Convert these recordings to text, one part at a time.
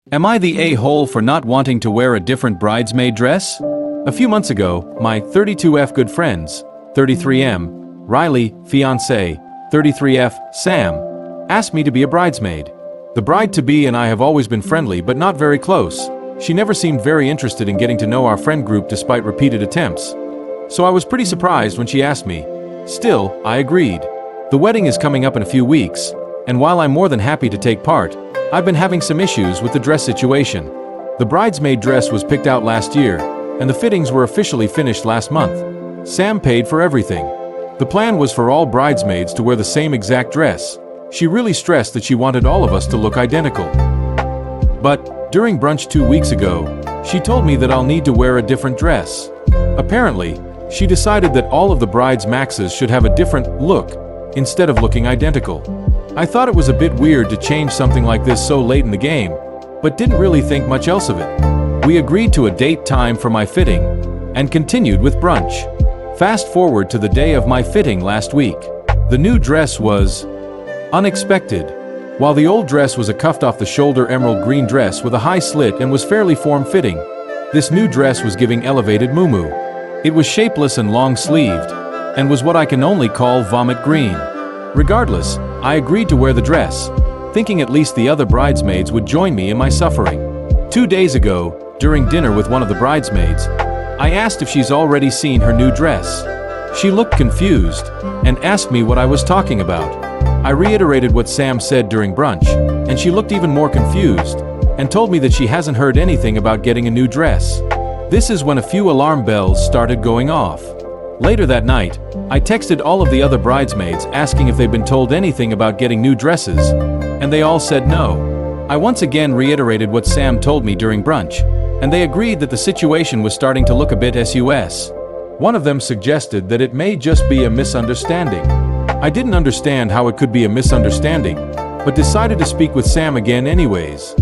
Am I the a-hole for not wanting to wear a different bridesmaid dress? A few months ago, my 32F good friends, 33M, Riley, fiancé, 33F, Sam, asked me to be a bridesmaid. The bride-to-be and I have always been friendly but not very close. She never seemed very interested in getting to know our friend group despite repeated attempts. So I was pretty surprised when she asked me. Still, I agreed. The wedding is coming up in a few weeks, and while I'm more than happy to take part, I've been having some issues with the dress situation. The bridesmaid dress was picked out last year, and the fittings were officially finished last month. Sam paid for everything. The plan was for all bridesmaids to wear the same exact dress. She really stressed that she wanted all of us to look identical. But, during brunch 2 weeks ago, she told me that I'll need to wear a different dress. Apparently, she decided that all of the brides' maxes should have a different look, instead of looking identical. I thought it was a bit weird to change something like this so late in the game, but didn't really think much else of it. We agreed to a date time for my fitting, and continued with brunch. Fast forward to the day of my fitting last week. The new dress was unexpected. While the old dress was a cuffed-off-the-shoulder emerald green dress with a high slit and was fairly form-fitting, this new dress was giving elevated muumuu. It was shapeless and long-sleeved, and was what I can only call vomit green. Regardless, I agreed to wear the dress, thinking at least the other bridesmaids would join me in my suffering. 2 days ago, during dinner with one of the bridesmaids, I asked if she's already seen her new dress. She looked confused, and asked me what I was talking about. I reiterated what Sam said during brunch, and she looked even more confused, and told me that she hasn't heard anything about getting a new dress. This is when a few alarm bells started going off. Later that night, I texted all of the other bridesmaids asking if they'd been told anything about getting new dresses, and they all said no. I once again reiterated what Sam told me during brunch, and they agreed that the situation was starting to look a bit sus. One of them suggested that it may just be a misunderstanding. I didn't understand how it could be a misunderstanding, but decided to speak with Sam again anyways.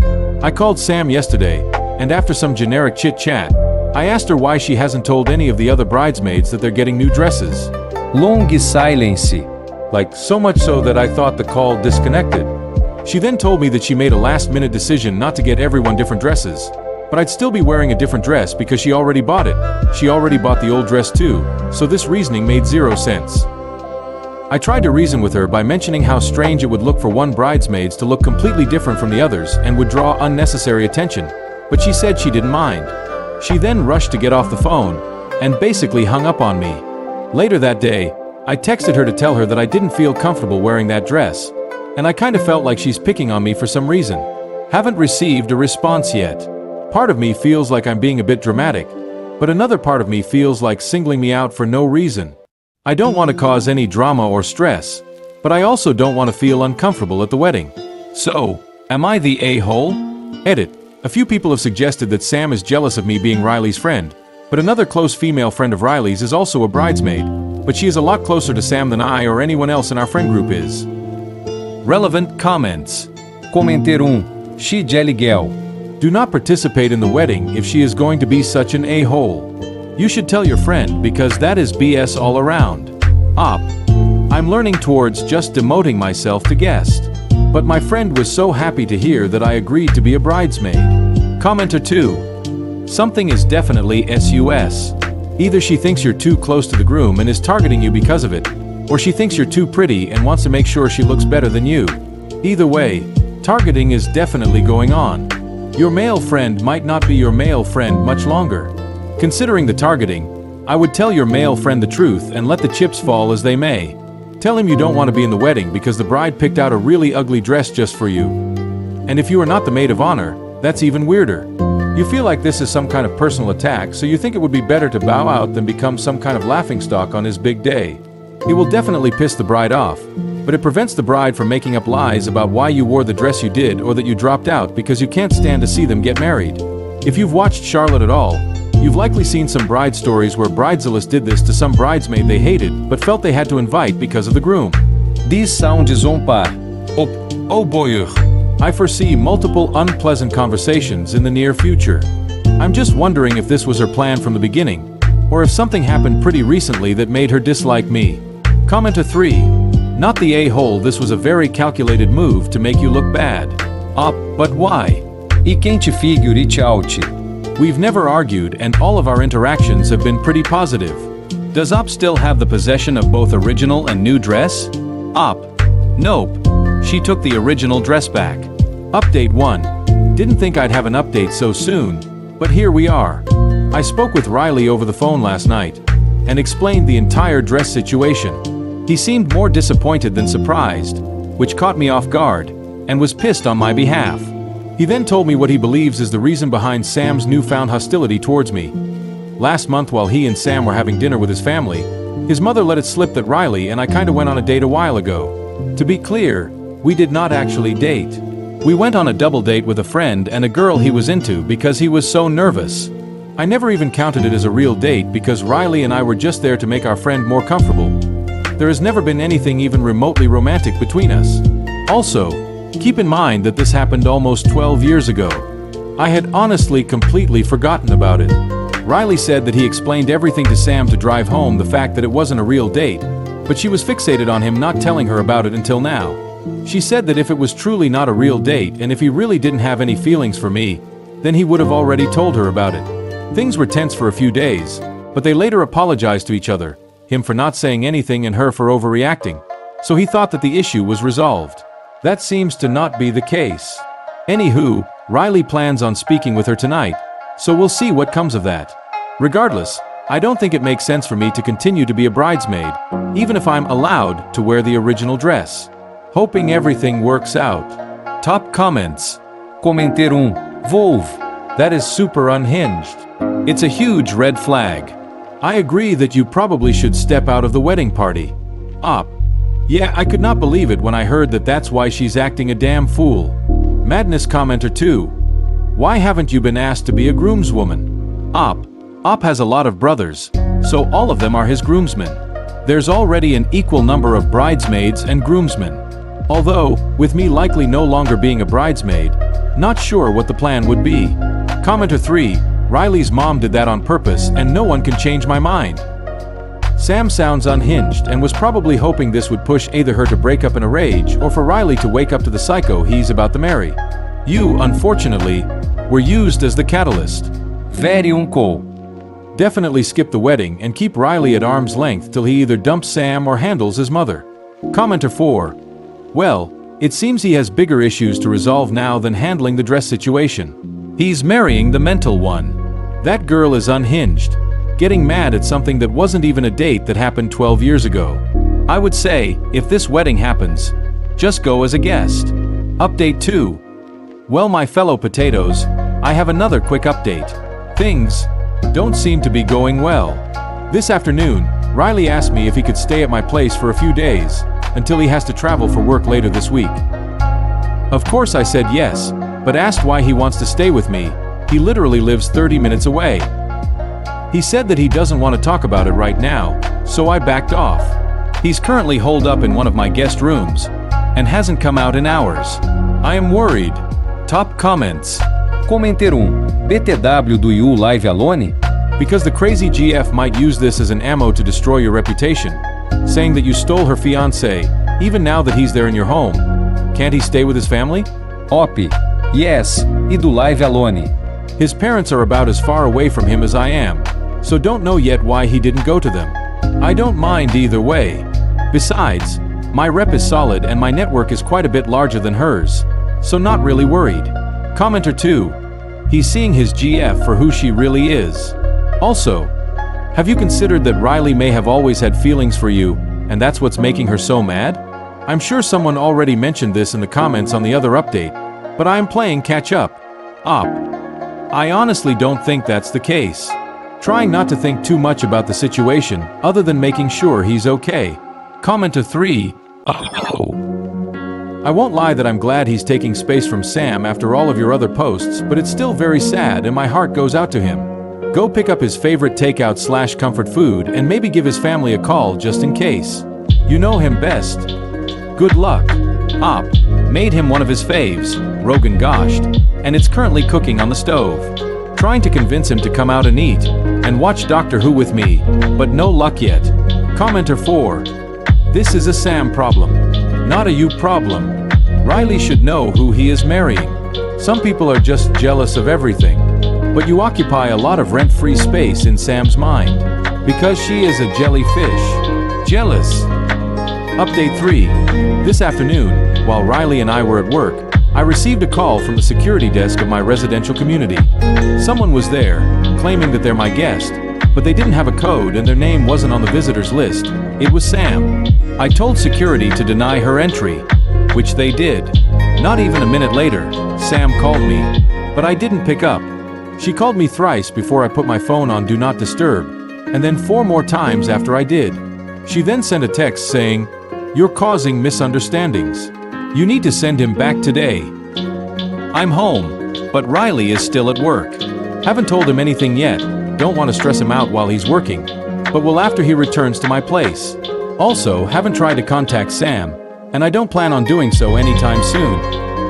I called Sam yesterday, and after some generic chit-chat, I asked her why she hasn't told any of the other bridesmaids that they're getting new dresses. Long silence. Like, so much so that I thought the call disconnected. She then told me that she made a last-minute decision not to get everyone different dresses, but I'd still be wearing a different dress because she already bought it. She already bought the old dress too, so this reasoning made zero sense. I tried to reason with her by mentioning how strange it would look for one bridesmaids to look completely different from the others and would draw unnecessary attention, but she said she didn't mind. She then rushed to get off the phone, and basically hung up on me. Later that day, I texted her to tell her that I didn't feel comfortable wearing that dress, and I kinda felt like she's picking on me for some reason. Haven't received a response yet. Part of me feels like I'm being a bit dramatic, but another part of me feels like singling me out for no reason. I don't want to cause any drama or stress, but I also don't want to feel uncomfortable at the wedding. So, am I the a-hole? Edit. A few people have suggested that Sam is jealous of me being Riley's friend, but another close female friend of Riley's is also a bridesmaid, but she is a lot closer to Sam than I or anyone else in our friend group is. Relevant comments. Comentar She Geliguel. Do not participate in the wedding if she is going to be such an a-hole. You should tell your friend because that is BS all around. Op. I'm learning towards just demoting myself to guest. But my friend was so happy to hear that I agreed to be a bridesmaid. Commenter 2. Something is definitely sus. Either she thinks you're too close to the groom and is targeting you because of it, or she thinks you're too pretty and wants to make sure she looks better than you. Either way, targeting is definitely going on. Your male friend might not be your male friend much longer. Considering the targeting, I would tell your male friend the truth and let the chips fall as they may. Tell him you don't want to be in the wedding because the bride picked out a really ugly dress just for you. And if you are not the maid of honor, that's even weirder. You feel like this is some kind of personal attack, so you think it would be better to bow out than become some kind of laughingstock on his big day. It will definitely piss the bride off, but it prevents the bride from making up lies about why you wore the dress you did or that you dropped out because you can't stand to see them get married. If you've watched Charlotte at all, you've likely seen some bride stories where bridezillas did this to some bridesmaid they hated but felt they had to invite because of the groom. These sounds on par. Oh boy. I foresee multiple unpleasant conversations in the near future. I'm just wondering if this was her plan from the beginning, or if something happened pretty recently that made her dislike me. Commenter 3. Not the a-hole, this was a very calculated move to make you look bad. But why? E quem te figure out? We've never argued and all of our interactions have been pretty positive. Does Op still have the possession of both original and new dress? Op. Nope. She took the original dress back. Update 1. Didn't think I'd have an update so soon, but here we are. I spoke with Riley over the phone last night and explained the entire dress situation. He seemed more disappointed than surprised, which caught me off guard, and was pissed on my behalf. He then told me what he believes is the reason behind Sam's newfound hostility towards me. Last month while he and Sam were having dinner with his family, his mother let it slip that Riley and I kinda went on a date a while ago. To be clear, we did not actually date. We went on a double date with a friend and a girl he was into because he was so nervous. I never even counted it as a real date because Riley and I were just there to make our friend more comfortable. There has never been anything even remotely romantic between us. Also, keep in mind that this happened almost 12 years ago. I had honestly completely forgotten about it. Riley said that he explained everything to Sam to drive home the fact that it wasn't a real date, but she was fixated on him not telling her about it until now. She said that if it was truly not a real date and if he really didn't have any feelings for me, then he would have already told her about it. Things were tense for a few days, but they later apologized to each other, him for not saying anything and her for overreacting. So he thought that the issue was resolved. That seems to not be the case. Anywho, Riley plans on speaking with her tonight, so we'll see what comes of that. Regardless, I don't think it makes sense for me to continue to be a bridesmaid, even if I'm allowed to wear the original dress. Hoping everything works out. Top comments. Commenter 1. Volve. That is super unhinged. It's a huge red flag. I agree that you probably should step out of the wedding party. Op. Yeah, I could not believe it when I heard that that's why she's acting a damn fool. Madness commenter 2. Why haven't you been asked to be a groomswoman? Op has a lot of brothers, so all of them are his groomsmen. There's already an equal number of bridesmaids and groomsmen. Although, with me likely no longer being a bridesmaid, not sure what the plan would be. Commenter 3. Riley's mom did that on purpose and no one can change my mind. Sam sounds unhinged and was probably hoping this would push either her to break up in a rage or for Riley to wake up to the psycho he's about to marry. You, unfortunately, were used as the catalyst. Very uncool. Definitely skip the wedding and keep Riley at arm's length till he either dumps Sam or handles his mother. Commenter 4. Well, it seems he has bigger issues to resolve now than handling the dress situation. He's marrying the mental one. That girl is unhinged, getting mad at something that wasn't even a date that happened 12 years ago. I would say, if this wedding happens, just go as a guest. Update 2. Well, my fellow potatoes, I have another quick update. Things don't seem to be going well. This afternoon, Riley asked me if he could stay at my place for a few days, until he has to travel for work later this week. Of course I said yes, but asked why he wants to stay with me. He literally lives 30 minutes away. He said that he doesn't want to talk about it right now, so I backed off. He's currently holed up in one of my guest rooms, and hasn't come out in hours. I am worried. Top comments. Commenter 1. BTW, do you live alone? Because the crazy GF might use this as an ammo to destroy your reputation, saying that you stole her fiancé, even now that he's there in your home. Can't he stay with his family? Op. Yes, e do live alone. His parents are about as far away from him as I am, so don't know yet why he didn't go to them. I don't mind either way. Besides, my rep is solid and my network is quite a bit larger than hers, so not really worried. Commenter 2. He's seeing his GF for who she really is. Also, have you considered that Riley may have always had feelings for you, and that's what's making her so mad? I'm sure someone already mentioned this in the comments on the other update, but I am playing catch up. Op. I honestly don't think that's the case. Trying not to think too much about the situation, other than making sure he's okay. Commenter 3. I won't lie that I'm glad he's taking space from Sam after all of your other posts, but it's still very sad and my heart goes out to him. Go pick up his favorite takeout/comfort food and maybe give his family a call just in case. You know him best. Good luck. Op. Made him one of his faves, Rogan Gosht, and it's currently cooking on the stove. Trying to convince him to come out and eat, and watch Doctor Who with me, but no luck yet. Commenter 4. This is a Sam problem, not a you problem. Riley should know who he is marrying. Some people are just jealous of everything, but you occupy a lot of rent-free space in Sam's mind. Because she is a jellyfish. Jealous. Update 3. This afternoon, while Riley and I were at work, I received a call from the security desk of my residential community. Someone was there, claiming that they're my guest, but they didn't have a code and their name wasn't on the visitors list. It was Sam. I told security to deny her entry, which they did. Not even a minute later, Sam called me, but I didn't pick up. She called me thrice before I put my phone on Do Not Disturb, and then 4 more times after I did. She then sent a text saying, "You're causing misunderstandings. You need to send him back today." I'm home, but Riley is still at work. Haven't told him anything yet, don't want to stress him out while he's working, but will after he returns to my place. Also, haven't tried to contact Sam, and I don't plan on doing so anytime soon.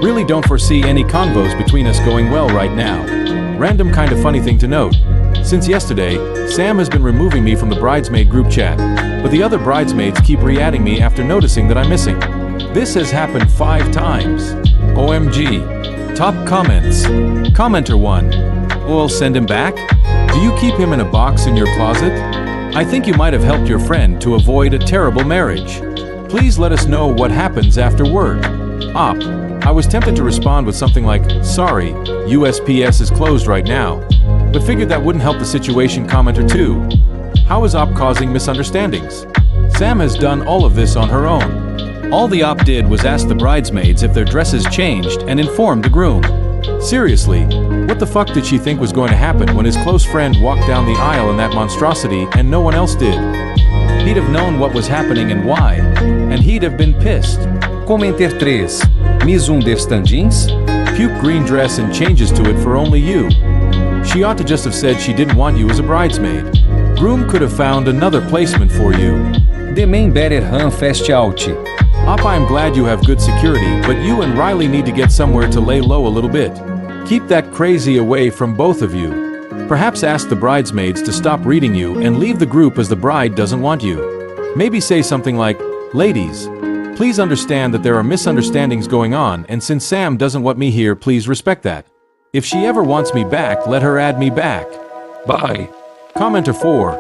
Really don't foresee any convos between us going well right now. Random kind of funny thing to note. Since yesterday, Sam has been removing me from the bridesmaid group chat, but the other bridesmaids keep re-adding me after noticing that I'm missing. This has happened 5 times. OMG. Top comments. Commenter 1. Well, send him back? Do you keep him in a box in your closet? I think you might have helped your friend to avoid a terrible marriage. Please let us know what happens after work. Op. I was tempted to respond with something like, "Sorry, USPS is closed right now," but figured that wouldn't help the situation. Commenter 2. How is Op causing misunderstandings? Sam has done all of this on her own. All the Op did was ask the bridesmaids if their dresses changed and informed the groom. Seriously, what the fuck did she think was going to happen when his close friend walked down the aisle in that monstrosity and no one else did? He'd have known what was happening and why, and he'd have been pissed. Commenter 3. Misunderstandings? Puke green dress and changes to it for only you. She ought to just have said she didn't want you as a bridesmaid. Groom could have found another placement for you. The main better run fast out. Op, I'm glad you have good security, but you and Riley need to get somewhere to lay low a little bit. Keep that crazy away from both of you. Perhaps ask the bridesmaids to stop reading you and leave the group as the bride doesn't want you. Maybe say something like, "Ladies, please understand that there are misunderstandings going on, and since Sam doesn't want me here, please respect that. If she ever wants me back, let her add me back. Bye." Commenter 4.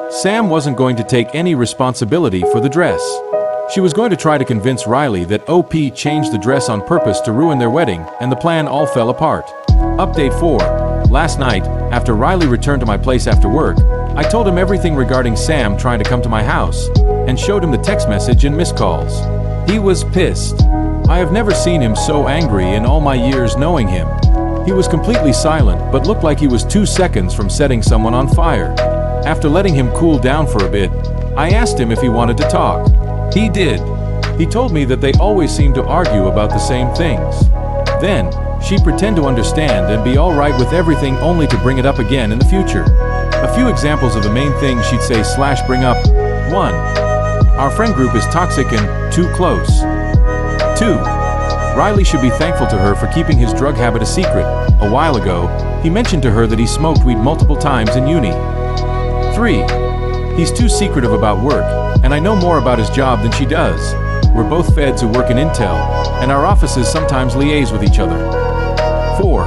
Sam wasn't going to take any responsibility for the dress. She was going to try to convince Riley that OP changed the dress on purpose to ruin their wedding, and the plan all fell apart. Update 4. Last night, after Riley returned to my place after work, I told him everything regarding Sam trying to come to my house, and showed him the text message and missed calls. He was pissed. I have never seen him so angry in all my years knowing him. He was completely silent, but looked like he was 2 seconds from setting someone on fire. After letting him cool down for a bit, I asked him if he wanted to talk. He did. He told me that they always seem to argue about the same things. Then, she'd pretend to understand and be all right with everything only to bring it up again in the future. A few examples of the main things she'd say / bring up. 1. Our friend group is toxic and too close. 2. Riley should be thankful to her for keeping his drug habit a secret. A while ago, he mentioned to her that he smoked weed multiple times in uni. 3. He's too secretive about work, and I know more about his job than she does. We're both feds who work in Intel, and our offices sometimes liaise with each other. 4.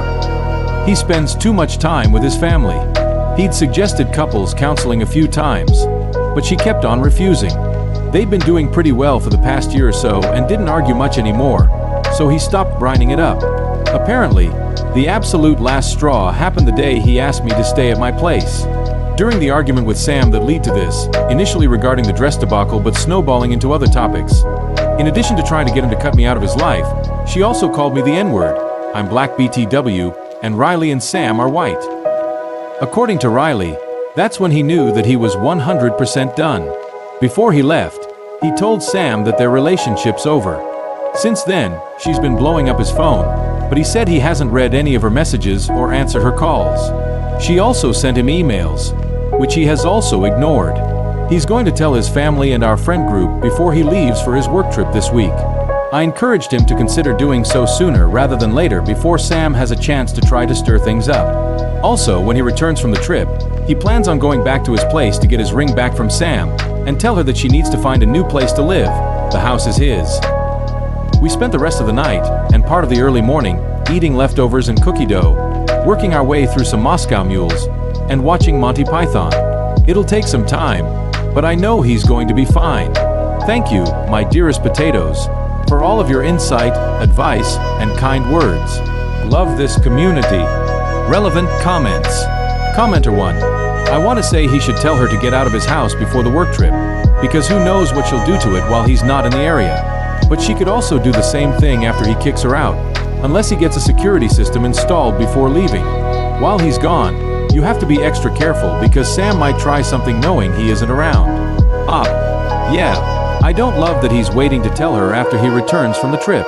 He spends too much time with his family. He'd suggested couples counseling a few times, but she kept on refusing. They'd been doing pretty well for the past year or so and didn't argue much anymore, so he stopped grinding it up. Apparently, the absolute last straw happened the day he asked me to stay at my place. During the argument with Sam that led to this, initially regarding the dress debacle but snowballing into other topics. In addition to trying to get him to cut me out of his life, she also called me the N-word. I'm black BTW, and Riley and Sam are white. According to Riley, that's when he knew that he was 100% done. Before he left, he told Sam that their relationship's over. Since then, she's been blowing up his phone, but he said he hasn't read any of her messages or answered her calls. She also sent him emails, which he has also ignored. He's going to tell his family and our friend group before he leaves for his work trip this week. I encouraged him to consider doing so sooner rather than later before Sam has a chance to try to stir things up. Also, when he returns from the trip, he plans on going back to his place to get his ring back from Sam and tell her that she needs to find a new place to live. The house is his. We spent the rest of the night and part of the early morning eating leftovers and cookie dough, working our way through some Moscow mules, and watching Monty Python. It'll take some time, but I know he's going to be fine. Thank you, my dearest potatoes, for all of your insight, advice, and kind words. Love this community. Relevant comments. Commenter 1. I want to say he should tell her to get out of his house before the work trip, because who knows what she'll do to it while he's not in the area. But she could also do the same thing after he kicks her out, unless he gets a security system installed before leaving. While he's gone, you have to be extra careful because Sam might try something knowing he isn't around. Yeah, I don't love that he's waiting to tell her after he returns from the trip.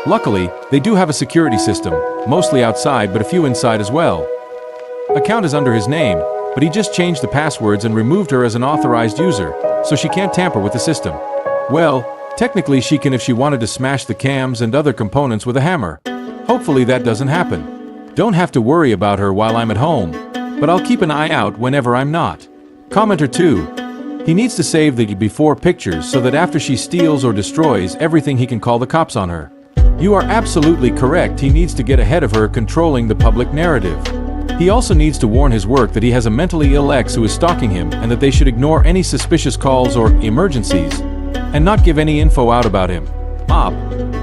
Luckily, they do have a security system, mostly outside but a few inside as well. Account is under his name, but he just changed the passwords and removed her as an authorized user, so she can't tamper with the system. Well, technically she can if she wanted to smash the cams and other components with a hammer. Hopefully that doesn't happen. Don't have to worry about her while I'm at home, but I'll keep an eye out whenever I'm not. Commenter 2. He needs to save the before pictures so that after she steals or destroys everything he can call the cops on her. You are absolutely correct, he needs to get ahead of her controlling the public narrative. He also needs to warn his work that he has a mentally ill ex who is stalking him and that they should ignore any suspicious calls or emergencies, and not give any info out about him.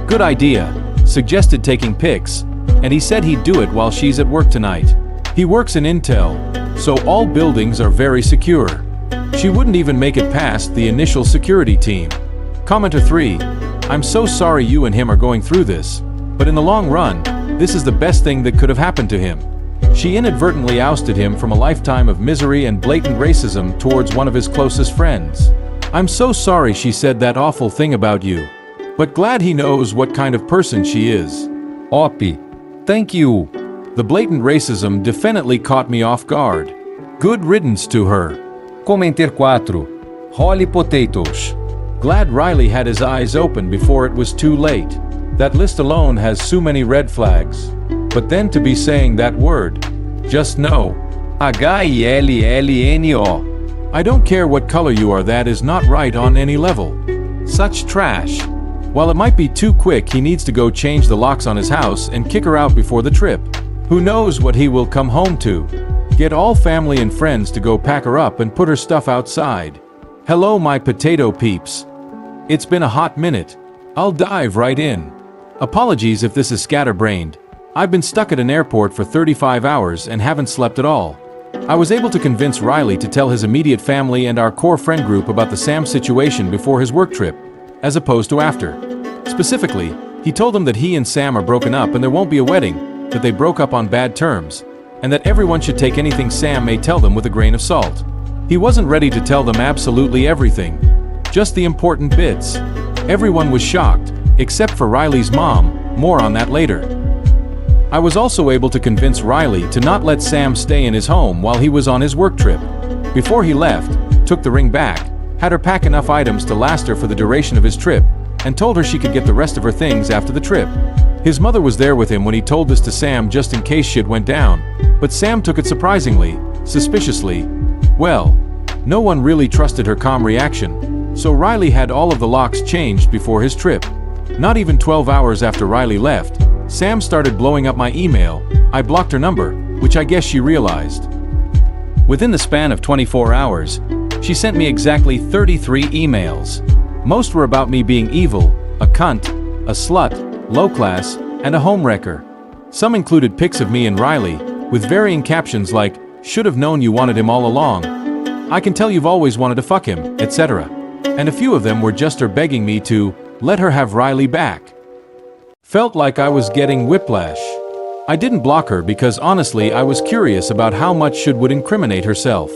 Good idea. Suggested taking pics, and he said he'd do it while she's at work tonight. He works in Intel, so all buildings are very secure. She wouldn't even make it past the initial security team. Commenter 3. I'm so sorry you and him are going through this, but in the long run, this is the best thing that could have happened to him. She inadvertently ousted him from a lifetime of misery and blatant racism towards one of his closest friends. I'm so sorry she said that awful thing about you, but glad he knows what kind of person she is. Thank you. The blatant racism definitely caught me off guard. Good riddance to her. Commenter 4. Holy potatoes. Glad Riley had his eyes open before it was too late. That list alone has so many red flags. But then to be saying that word. Just no. HILLNO. I don't care what color you are, that is not right on any level. Such trash. While it might be too quick, he needs to go change the locks on his house and kick her out before the trip. Who knows what he will come home to. Get all family and friends to go pack her up and put her stuff outside. Hello my potato peeps. It's been a hot minute. I'll dive right in. Apologies if this is scatterbrained. I've been stuck at an airport for 35 hours and haven't slept at all. I was able to convince Riley to tell his immediate family and our core friend group about the Sam situation before his work trip, as opposed to after. Specifically, he told them that he and Sam are broken up and there won't be a wedding, that they broke up on bad terms, and that everyone should take anything Sam may tell them with a grain of salt. He wasn't ready to tell them absolutely everything, just the important bits. Everyone was shocked, except for Riley's mom. More on that later. I was also able to convince Riley to not let Sam stay in his home while he was on his work trip. Before he left, took the ring back, had her pack enough items to last her for the duration of his trip, and told her she could get the rest of her things after the trip. His mother was there with him when he told this to Sam just in case shit went down, but Sam took it surprisingly, suspiciously. Well, no one really trusted her calm reaction, so Riley had all of the locks changed before his trip. Not even 12 hours after Riley left, Sam started blowing up my email. I blocked her number, which I guess she realized. Within the span of 24 hours, she sent me exactly 33 emails. Most were about me being evil, a cunt, a slut, low class, and a homewrecker. Some included pics of me and Riley, with varying captions like, "Should have known you wanted him all along," "I can tell you've always wanted to fuck him," etc. And a few of them were just her begging me to let her have Riley back. Felt like I was getting whiplash. I didn't block her because honestly I was curious about how much she would incriminate herself.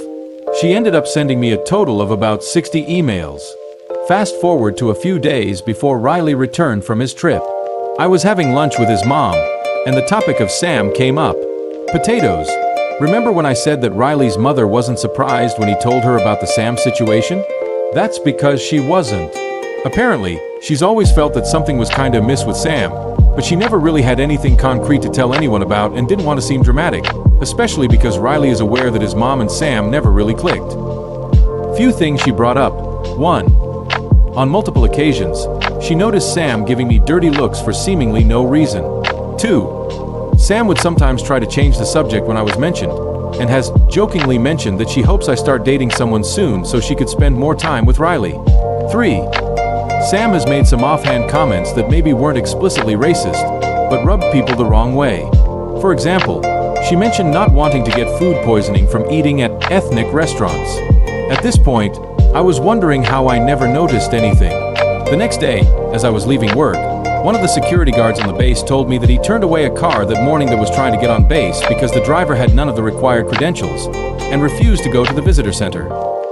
She ended up sending me a total of about 60 emails. Fast forward to a few days before Riley returned from his trip. I was having lunch with his mom, and the topic of Sam came up. Potatoes. Remember when I said that Riley's mother wasn't surprised when he told her about the Sam situation? That's because she wasn't. Apparently, she's always felt that something was kinda amiss with Sam, but she never really had anything concrete to tell anyone about and didn't want to seem dramatic, especially because Riley is aware that his mom and Sam never really clicked. Few things she brought up. 1. On multiple occasions, she noticed Sam giving me dirty looks for seemingly no reason. 2. Sam would sometimes try to change the subject when I was mentioned, and has jokingly mentioned that she hopes I start dating someone soon so she could spend more time with Riley. 3. Sam has made some offhand comments that maybe weren't explicitly racist, but rubbed people the wrong way. For example, she mentioned not wanting to get food poisoning from eating at ethnic restaurants. At this point, I was wondering how I never noticed anything. The next day, as I was leaving work, one of the security guards on the base told me that he turned away a car that morning that was trying to get on base because the driver had none of the required credentials and refused to go to the visitor center.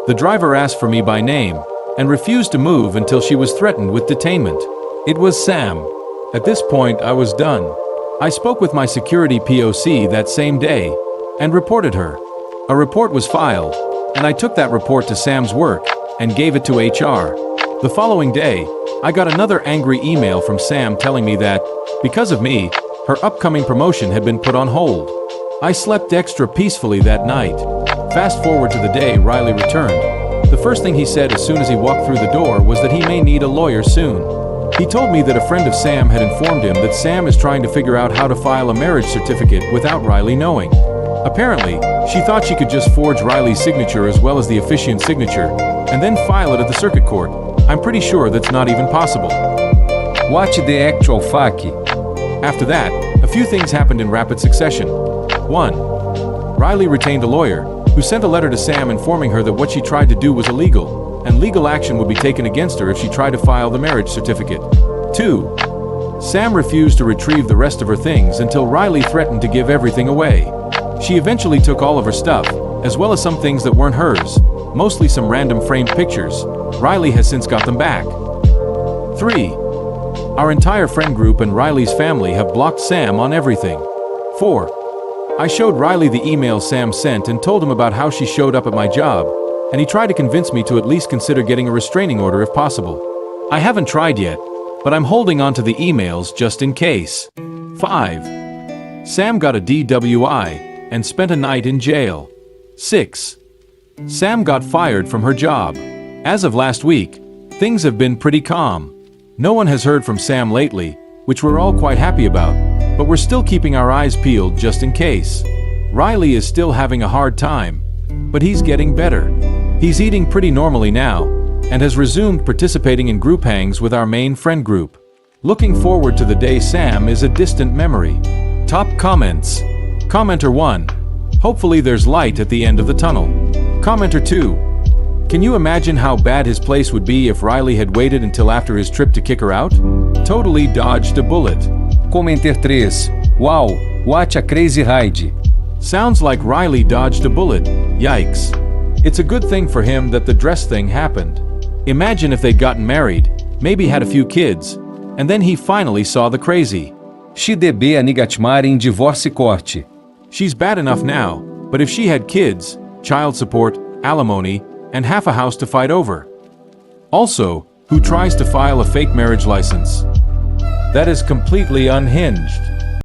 The driver asked for me by name and refused to move until she was threatened with detainment. It was Sam. At this point, I was done. I spoke with my security POC that same day and reported her. A report was filed, and I took that report to Sam's work and gave it to HR. The following day, I got another angry email from Sam telling me that, because of me, her upcoming promotion had been put on hold. I slept extra peacefully that night. Fast forward to the day Riley returned. The first thing he said as soon as he walked through the door was that he may need a lawyer soon. He told me that a friend of Sam had informed him that Sam is trying to figure out how to file a marriage certificate without Riley knowing. Apparently, she thought she could just forge Riley's signature as well as the officiant's signature, and then file it at the circuit court. I'm pretty sure that's not even possible. Watch the actual fact. After that, a few things happened in rapid succession. 1. Riley retained a lawyer, who sent a letter to Sam informing her that what she tried to do was illegal, and legal action would be taken against her if she tried to file the marriage certificate. 2. Sam refused to retrieve the rest of her things until Riley threatened to give everything away. She eventually took all of her stuff, as well as some things that weren't hers, mostly some random framed pictures. Riley has since got them back. 3. Our entire friend group and Riley's family have blocked Sam on everything. 4. I showed Riley the email Sam sent and told him about how she showed up at my job, and he tried to convince me to at least consider getting a restraining order if possible. I haven't tried yet, but I'm holding on to the emails just in case. 5. Sam got a DWI and spent a night in jail. 6. Sam got fired from her job. As of last week, things have been pretty calm. No one has heard from Sam lately, which we're all quite happy about, but we're still keeping our eyes peeled just in case. Riley is still having a hard time, but he's getting better. He's eating pretty normally now, and has resumed participating in group hangs with our main friend group. Looking forward to the day Sam is a distant memory. Top comments. Commenter 1. Hopefully there's light at the end of the tunnel. Commenter 2. Can you imagine how bad his place would be if Riley had waited until after his trip to kick her out? Totally dodged a bullet. Commenter 3. Wow, what a crazy ride. Sounds like Riley dodged a bullet. Yikes. It's a good thing for him that the dress thing happened. Imagine if they'd gotten married, maybe had a few kids, and then he finally saw the crazy. XDB anigatmar em divórcio corte. She's bad enough now, but if she had kids, child support, alimony, and half a house to fight over. Also, who tries to file a fake marriage license? That is completely unhinged.